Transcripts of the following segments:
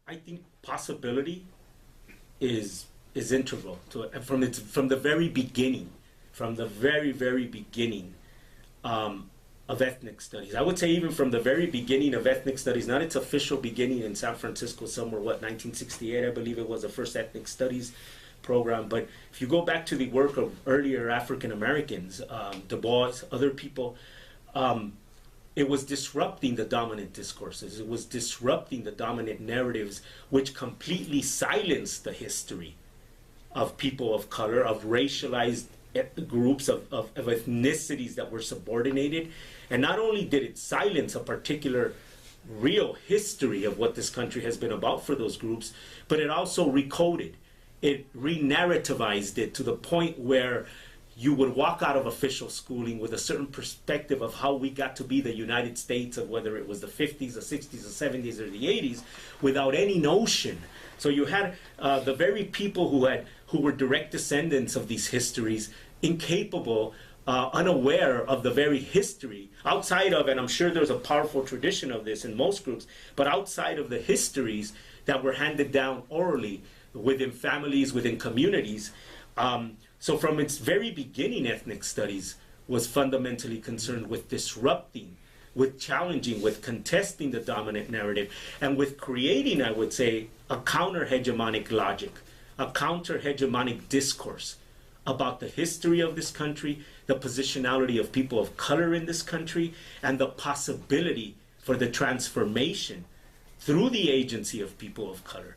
I think possibility is integral to it, and from the very beginning, from the very beginning of ethnic studies. I would say even from the very beginning of ethnic studies, not its official beginning in San Francisco somewhere, 1968, I believe it was the first ethnic studies program. But if you go back to the work of earlier African Americans, Du Bois, other people, it was disrupting the dominant discourses. It was disrupting the dominant narratives, which completely silenced the history of people of color, of racialized groups, of ethnicities that were subordinated. And not only did it silence a particular real history of what this country has been about for those groups, but it also recoded. It re-narrativized it to the point where you would walk out of official schooling with a certain perspective of how we got to be the United States of whether it was the 50s, the 60s, the 70s, or the 80s, without any notion. So you had the very people who were direct descendants of these histories, incapable, unaware of the very history, outside of, and I'm sure there's a powerful tradition of this in most groups, but outside of the histories that were handed down orally within families, within communities. So from its very beginning, ethnic studies was fundamentally concerned with disrupting, with challenging, with contesting the dominant narrative, and with creating, I would say, a counter-hegemonic logic, a counter-hegemonic discourse about the history of this country, the positionality of people of color in this country, and the possibility for the transformation through the agency of people of color,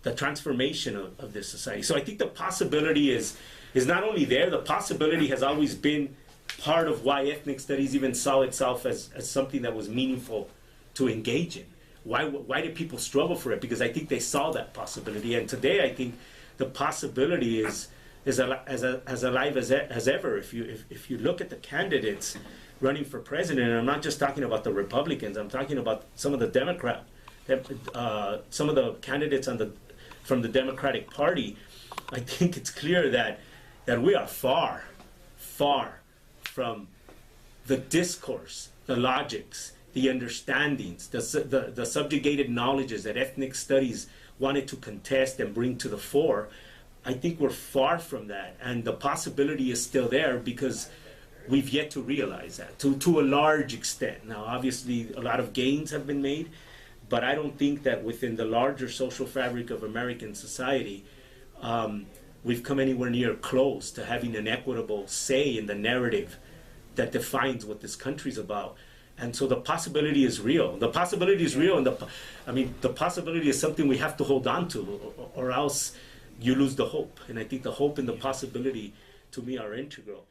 the transformation of this society. So I think the possibility is not only there, the possibility has always been part of why ethnic studies even saw itself as something that was meaningful to engage in. Why did people struggle for it? Because I think they saw that possibility. And today I think the possibility is as alive as ever. If you look at the candidates running for president, and I'm not just talking about the Republicans, I'm talking about some of the some of the candidates from the Democratic Party, I think it's clear that we are far from the discourse, the logics, the understandings, the subjugated knowledges that ethnic studies wanted to contest and bring to the fore. I think we're far from that, and the possibility is still there because we've yet to realize that to a large extent. Now, obviously, a lot of gains have been made, but I don't think that within the larger social fabric of American society, we've come anywhere near close to having an equitable say in the narrative that defines what this country's about. And so the possibility is real. The possibility is real, and the possibility is something we have to hold on to, or else you lose the hope. And I think the hope and the possibility, to me, are integral.